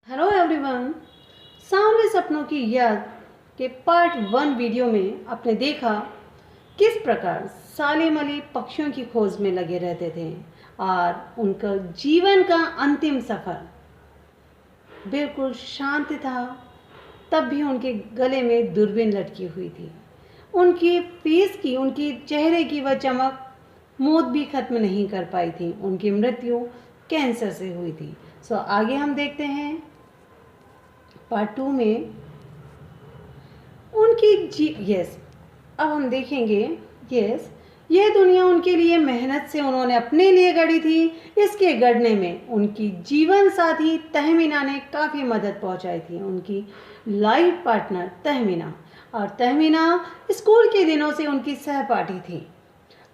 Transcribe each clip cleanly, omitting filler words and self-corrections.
Hello everyone. Sanwer सपनों की याद के पार्ट 1 वीडियो में आपने देखा किस प्रकार सालिम अली पक्षियों की खोज में लगे रहते थे और उनका जीवन का अंतिम सफ़र बिल्कुल शांत था। तब भी उनके गले में दूरबीन लटकी हुई थी। उनके चेहरे की वह चमक मौत भी खत्म नहीं कर पाई थी। उनकी मृत्यु कैंसर से हुई थी। आगे हम देखते हैं पार्ट 2 में अब हम देखेंगे यह दुनिया उनके लिए मेहनत से उन्होंने अपने लिए गढ़ी थी। इसके गढ़ने में उनकी जीवन साथी तहमीना ने काफ़ी मदद पहुंचाई थी। उनकी लाइफ पार्टनर तहमीना स्कूल के दिनों से उनकी सहपाठी थी।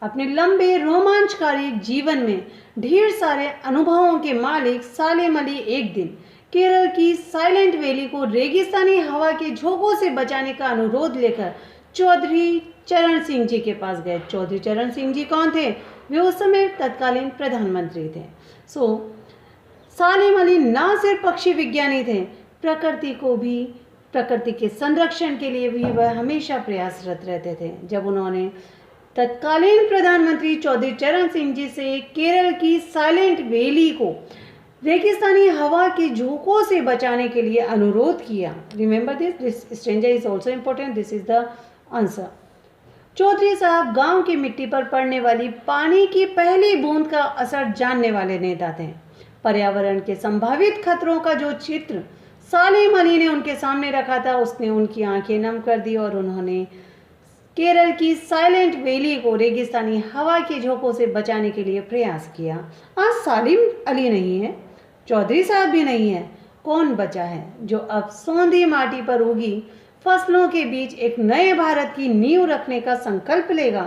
अपने लंबे रोमांचकारी जीवन में ढेर सारे अनुभवों के मालिक सालिम अली एक दिन केरल की साइलेंट वैली को रेगिस्तानी हवा के झोंकों से बचाने का अनुरोध लेकर चौधरी चरण सिंह जी के पास गए। चौधरी चरण सिंह जी कौन थे? वे उस समय तत्कालीन प्रधानमंत्री थे। सालिम अली न सिर्फ पक्षी विज्ञानी थे, प्रकृति के संरक्षण के लिए भी वह हमेशा प्रयासरत रहते थे। जब उन्होंने तत्कालीन प्रधानमंत्री चौधरी चरण सिंह जी से केरल की साइलेंट वैली को रेगिस्तानी हवा के झोंकों से बचाने के लिए अनुरोध किया। Remember this stranger is also important, this is the answer. Chaudhary साहब गांव की मिट्टी पर पड़ने वाली पानी की पहली बूंद का असर जानने वाले नेता थे। पर्यावरण के संभावित खतरों का जो चित्र सालिम अली ने उनके सामने रखा था, उसने उनकी आंखें नम कर दी और उन्होंने केरल की साइलेंट वैली को रेगिस्तानी हवा के झोंकों से बचाने के लिए प्रयास किया। आज सालिम अली नहीं है, चौधरी साहब भी नहीं है। कौन बचा है जो अब सौंधी माटी पर उगी फसलों के बीच एक नए भारत की नींव रखने का संकल्प लेगा?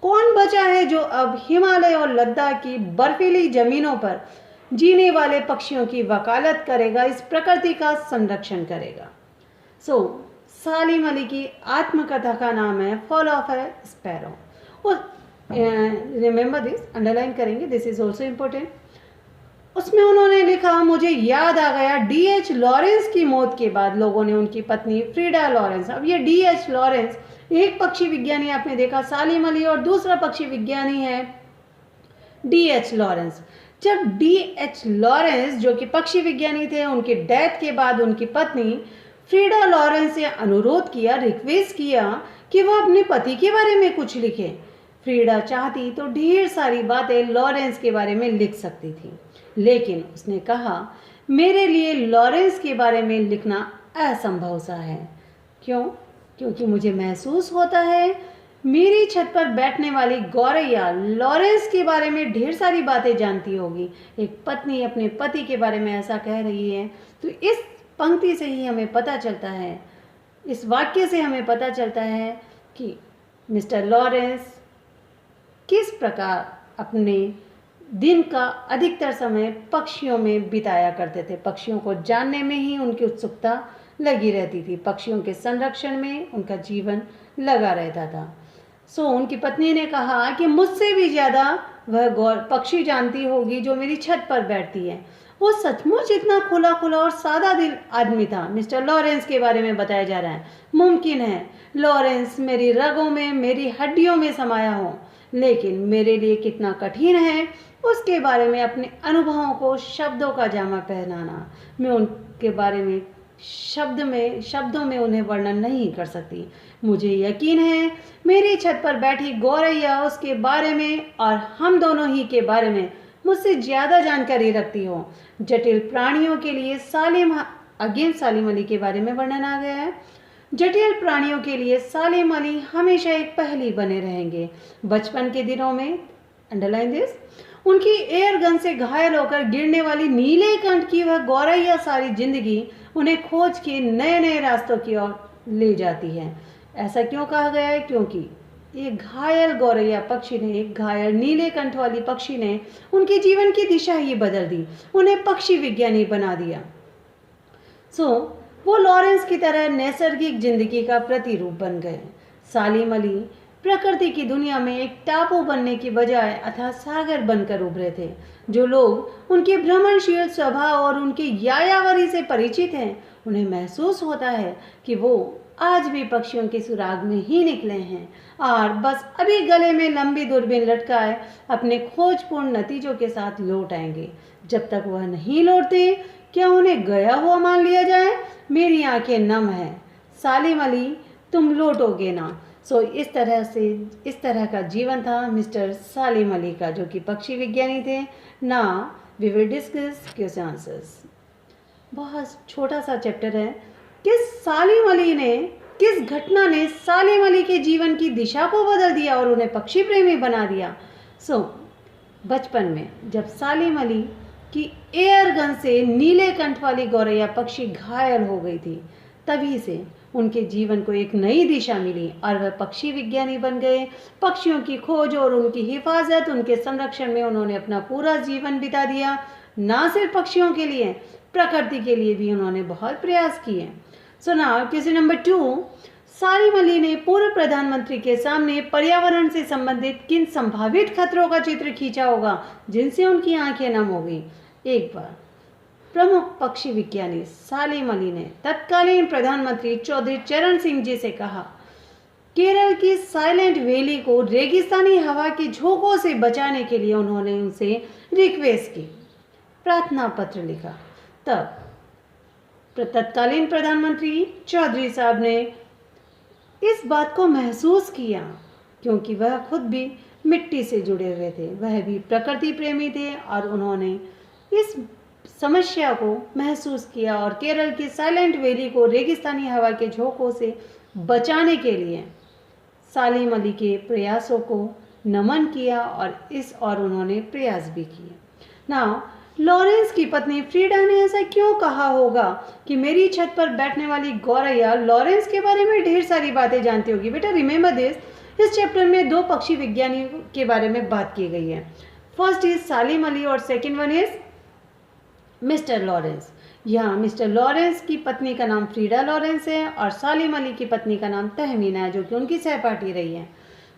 कौन बचा है जो अब हिमालय और लद्दाख की बर्फीली जमीनों पर जीने वाले पक्षियों की वकालत करेगा, इस प्रकृति का संरक्षण करेगा? सालिम अली की आत्मकथा का नाम है fall of A sparrow. Remember this, underline करेंगे, दिस इज ऑल्सो इम्पोर्टेंट। उसमें उन्होंने लिखा, मुझे याद आ गया D.H. लॉरेंस की मौत के बाद लोगों ने उनकी पत्नी फ्रीडा लॉरेंस, अब ये D.H. लॉरेंस एक पक्षी विज्ञानी आपने देखा सालिम अली, और दूसरा पक्षी विज्ञानी है D.H. लॉरेंस। जब D.H. लॉरेंस जो कि पक्षी विज्ञानी थे, उनकी डेथ के बाद उनकी पत्नी फ्रीडा लॉरेंस से अनुरोध किया, रिक्वेस्ट किया कि वह अपने पति के बारे में कुछ लिखे। फ्रीडा चाहती तो ढेर सारी बातें लॉरेंस के बारे में लिख सकती थी, लेकिन उसने कहा मेरे लिए लॉरेंस के बारे में लिखना असंभव सा है। क्यों? क्योंकि मुझे महसूस होता है मेरी छत पर बैठने वाली गौरैया लॉरेंस के बारे में ढेर सारी बातें जानती होगी। एक पत्नी अपने पति के बारे में ऐसा कह रही है, तो इस पंक्ति से ही हमें पता चलता है, इस वाक्य से हमें पता चलता है कि मिस्टर लॉरेंस किस प्रकार अपने दिन का अधिकतर समय पक्षियों में बिताया करते थे। पक्षियों को जानने में ही उनकी उत्सुकता लगी रहती थी, पक्षियों के संरक्षण में उनका जीवन लगा रहता था। उनकी पत्नी ने कहा कि मुझसे भी ज़्यादा वह पक्षी जानती होगी जो मेरी छत पर बैठती है। वो सचमुच इतना खुला और सादा दिल आदमी था। मिस्टर लॉरेंस के बारे में बताया जा रहा है। मुमकिन है लॉरेंस मेरी रगों में, मेरी हड्डियों में समाया हो, लेकिन मेरे लिए कितना कठिन है उसके बारे में अपने अनुभवों को शब्दों का जामा पहनाना। मैं उनके बारे में शब्दों में उन्हें वर्णन नहीं कर सकती। मुझे यकीन है मेरी छत पर बैठी गौरैया उसके बारे में और हम दोनों ही के बारे में मुझसे ज़्यादा जानकारी रखती हो। जटिल प्राणियों के लिए सालिम अली के बारे में वर्णन आ गया है। जटिल प्राणियों के लिए सालिम अली हमेशा एक पहेली बने रहेंगे। बचपन के दिनों में, अंडरलाइन दिस, उनकी एयर गन से घायल होकर गिरने वाली नीले कंठ की वह गौरैया सारी जिंदगी उन्हें खोज के नए नए रास्तों की ओर ले जाती है। ऐसा क्यों कहा गया है? क्योंकि एक घायल गौरैया पक्षी ने, एक घायल नीले कंठ वाली पक्षी ने उनके जीवन की दिशा ही बदल दी, उन्हें पक्षी विज्ञानी बना दिया। वो लॉरेंस की तरह नैसर्गिक जिंदगी का प्रतिरूप बन गए। सालिम अली प्रकृति की दुनिया में एक टापू बनने की बजाय अथाह सागर बनकर उभरे थे। जो लोग उनके भ्रमणशील स्वभाव और उनकी यायावरी से परिचित हैं, उन्हें महसूस होता है कि वो आज भी पक्षियों के सुराग में ही निकले हैं और बस अभी गले में लंबी दूरबीन लटकाए अपने खोजपूर्ण नतीजों के साथ लौट आएंगे। जब तक वह नहीं लौटते, क्या उन्हें गया हुआ मान लिया जाए? मेरी आंखें नम हैं। सालिम अली, तुम लौटोगे ना। इस तरह का जीवन था मिस्टर सालिम अली का, जो कि पक्षी विज्ञानी थे। ना we will discuss question answers. बहुत छोटा सा चैप्टर है। किस घटना ने सालिम अली के जीवन की दिशा को बदल दिया और उन्हें पक्षी प्रेमी बना दिया? बचपन में जब सालिम अली की एयर गन से नीले कंठ वाली गौरैया पक्षी घायल हो गई थी, तभी से उनके जीवन को एक नई दिशा मिली और वह पक्षी विज्ञानी बन गए। पक्षियों की खोज और उनकी हिफाजत, उनके संरक्षण में उन्होंने अपना पूरा जीवन बिता दिया। ना सिर्फ पक्षियों के लिए, प्रकृति के लिए भी उन्होंने बहुत प्रयास किए। नाउ क्वेश्चन नंबर 2, सालिम अली ने पूर्व प्रधानमंत्री के सामने पर्यावरण से संबंधित किन संभावित खतरों का चित्र खींचा होगा जिनसे उनकी आंखें नम हो गई? एक बार प्रमुख पक्षी विज्ञानी सालिम अली ने तत्कालीन प्रधानमंत्री चौधरी चरण सिंह जी से कहा, केरल की साइलेंट वैली को रेगिस्तानी हवा के झोंकों से बचाने के लिए उन्होंने उनसे रिक्वेस्ट की, प्रार्थना पत्र लिखा। तब तत्कालीन प्रधानमंत्री चौधरी साहब ने इस बात को महसूस किया, क्योंकि वह खुद भी मिट्टी से जुड़े हुए थे, वह भी प्रकृति प्रेमी थे और उन्होंने इस समस्या को महसूस किया और केरल की साइलेंट वैली को रेगिस्तानी हवा के झोंकों से बचाने के लिए सालिम अली के प्रयासों को नमन किया और उन्होंने प्रयास भी किए। नाउ लॉरेंस की पत्नी फ्रीडा ने ऐसा क्यों कहा होगा कि मेरी छत पर बैठने वाली गौरैया लॉरेंस के बारे में ढेर सारी बातें जानती होगी? बेटा रिमेंबर दिस, इस चैप्टर में 2 पक्षी विज्ञानियों के बारे में बात की गई है। फर्स्ट इज सालिम अली और second one is mister Lawrence. यहाँ मिस्टर लॉरेंस की पत्नी का नाम फ्रीडा लॉरेंस है और सालिम अली की पत्नी का नाम तहमीना है, जो कि उनकी सहपाठी रही है।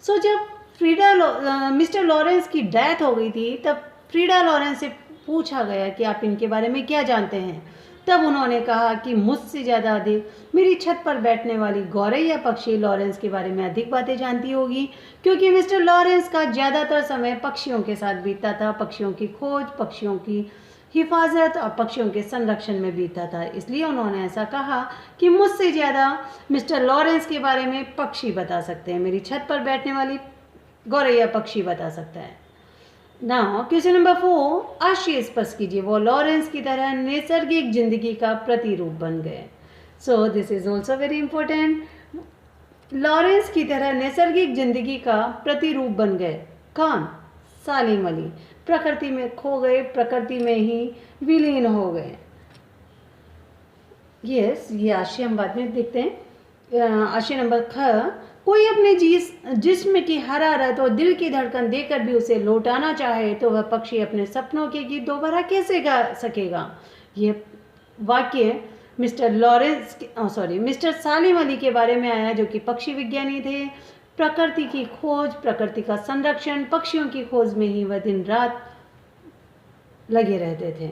जब मिस्टर लॉरेंस की डेथ हो गई थी, तब फ्रीडा लॉरेंस से पूछा गया कि आप इनके बारे में क्या जानते हैं। तब उन्होंने कहा कि मुझसे ज़्यादा अधिक मेरी छत पर बैठने वाली गौरैया पक्षी लॉरेंस के बारे में अधिक बातें जानती होगी, क्योंकि मिस्टर लॉरेंस का ज़्यादातर समय पक्षियों के साथ बीतता था, पक्षियों की खोज, पक्षियों की हिफाजत और पक्षियों के संरक्षण में बीतता था। इसलिए उन्होंने ऐसा कहा कि मुझसे ज़्यादा मिस्टर लॉरेंस के बारे में पक्षी बता सकते हैं, मेरी छत पर बैठने वाली गौरैया पक्षी बता सकता है। नाउ क्वेश्चन नंबर 4, आशय स्पष्ट कीजिए। वो लॉरेंस की तरह नैसर्गिक जिंदगी का प्रतिरूप बन गए। This is also very important. Lawrence की तरह नैसर्गिक जिंदगी का प्रतिरूप बन गए। कौन? सालिम अली। प्रकृति में खो गए, प्रकृति में ही विलीन हो गए। यस, ये आशय हम बाद में देखते हैं। आशय नंबर 6, कोई अपने जिस्म की हरारत और दिल की धड़कन देकर भी उसे लौटाना चाहे तो वह पक्षी अपने सपनों के गीत दोबारा कैसे गा सकेगा? ये वाक्य मिस्टर सालिम अली के बारे में आया, जो कि पक्षी विज्ञानी थे। प्रकृति की खोज, प्रकृति का संरक्षण, पक्षियों की खोज में ही वह दिन रात लगे रहते थे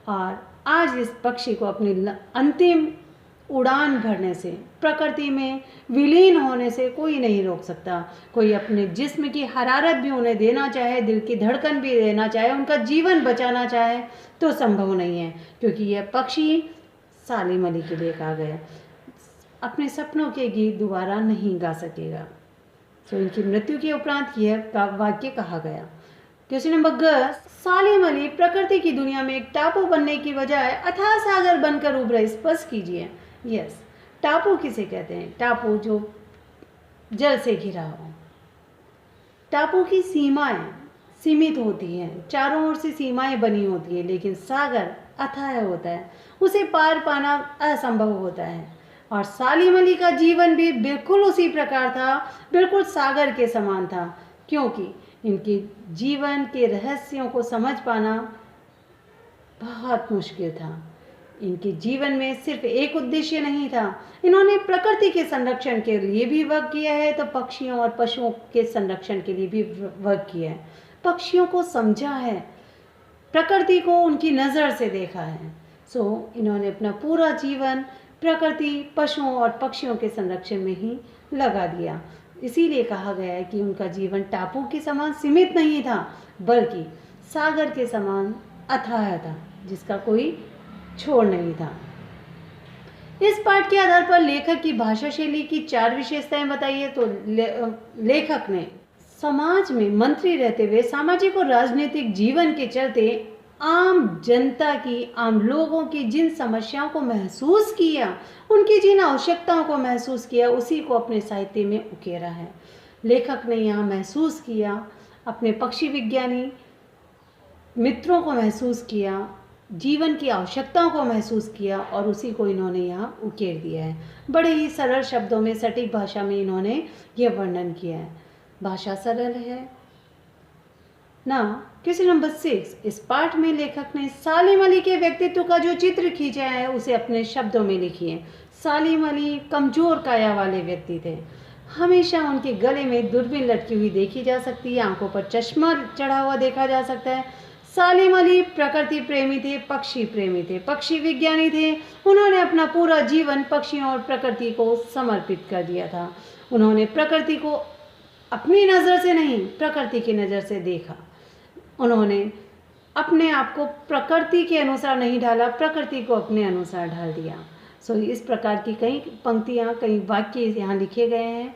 और आज इस पक्षी को अपनी अंतिम उड़ान भरने से, प्रकृति में विलीन होने से कोई नहीं रोक सकता। कोई अपने जिस्म की हरारत भी उन्हें देना चाहे, दिल की धड़कन भी देना चाहे, उनका जीवन बचाना चाहे तो संभव नहीं है, क्योंकि यह पक्षी सालिम अली के लिए कहा गया अपने सपनों के गीत दोबारा नहीं गा सकेगा। इनकी मृत्यु के उपरांत यह वाक्य कहा गया। क्वेश्चन नंबर ग, सालिम अली प्रकृति की दुनिया में एक टापू बनने की बजाय अथाह सागर बनकर उभरे, स्पष्ट कीजिए। यस, टापू किसे कहते हैं? टापू जो जल से घिरा हो। टापू की सीमाएं सीमित होती हैं, चारों ओर से सीमाएं बनी होती है, लेकिन सागर अथाह होता है, उसे पार पाना असंभव होता है। और सालिम अली का जीवन भी बिल्कुल उसी प्रकार था, बिल्कुल सागर के समान था, क्योंकि इनके जीवन के रहस्यों को समझ पाना बहुत मुश्किल था। इनके जीवन में सिर्फ एक उद्देश्य नहीं था, इन्होंने प्रकृति के संरक्षण के लिए भी वर्क किया है, तो पक्षियों और पशुओं के संरक्षण के लिए भी वर्क किया है। पक्षियों को समझा है, प्रकृति को उनकी नज़र से देखा है। इन्होंने अपना पूरा जीवन प्रकृति, पशुओं और पक्षियों के संरक्षण में ही लगा दिया। इसीलिए कहा गया है कि उनका जीवन टापू के समान सीमित नहीं था, बल्कि सागर के समान अथाह था, जिसका कोई छोर नहीं था। इस पाठ के आधार पर लेखक की भाषा शैली की 4 विशेषताएं बताइए। तो लेखक ने समाज में मंत्री रहते हुए सामाजिक और राजनीतिक जीवन के चलते आम जनता की, आम लोगों की जिन समस्याओं को महसूस किया, उनकी जिन आवश्यकताओं को महसूस किया, उसी को अपने साहित्य में उकेरा है। लेखक ने यहाँ महसूस किया, अपने पक्षी विज्ञानी मित्रों को महसूस किया, जीवन की आवश्यकताओं को महसूस किया और उसी को इन्होंने यहाँ उकेर दिया है। बड़े ही सरल शब्दों में, सटीक भाषा में इन्होंने यह वर्णन किया है। भाषा सरल है ना। क्वेश्चन नंबर 6, इस पाठ में लेखक ने सालिम अली के व्यक्तित्व का जो चित्र खींचा है उसे अपने शब्दों में लिखिए। सालिम अली कमजोर काया वाले व्यक्ति थे। हमेशा उनके गले में दूरबीन लटकी हुई देखी जा सकती है, आंखों पर चश्मा चढ़ा हुआ देखा जा सकता है। सालिम अली प्रकृति प्रेमी थे, पक्षी प्रेमी थे, पक्षी विज्ञानी थे। उन्होंने अपना पूरा जीवन पक्षियों और प्रकृति को समर्पित कर दिया था। उन्होंने प्रकृति को अपनी नज़र से नहीं, प्रकृति की नज़र से देखा। उन्होंने अपने आप को प्रकृति के अनुसार नहीं ढाला, प्रकृति को अपने अनुसार ढाल दिया। इस प्रकार की कई पंक्तियाँ, कई वाक्य यहाँ लिखे गए हैं।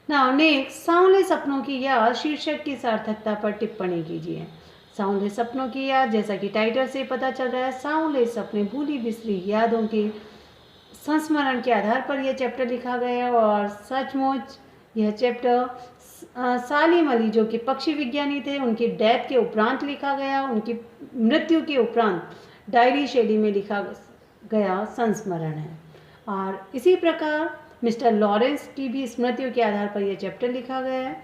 नाउ नेक्स्ट, सांवले सपनों की याद शीर्षक की सार्थकता पर टिप्पणी कीजिए। सांवले सपनों की याद, जैसा कि टाइटल से पता चल रहा है, सांवले सपने भूली बिसरी यादों के संस्मरण के आधार पर यह चैप्टर लिखा गया है। और सचमुच यह चैप्टर सालिम अली, जो कि पक्षी विज्ञानी थे, उनकी डेथ के उपरांत लिखा गया, उनकी मृत्यु के उपरांत डायरी शैली में लिखा गया संस्मरण है। और इसी प्रकार मिस्टर लॉरेंस की भी स्मृतियों के आधार पर यह चैप्टर लिखा गया है।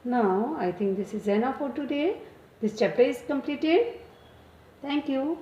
Now I think this is enough for today. This chapter is completed. Thank you.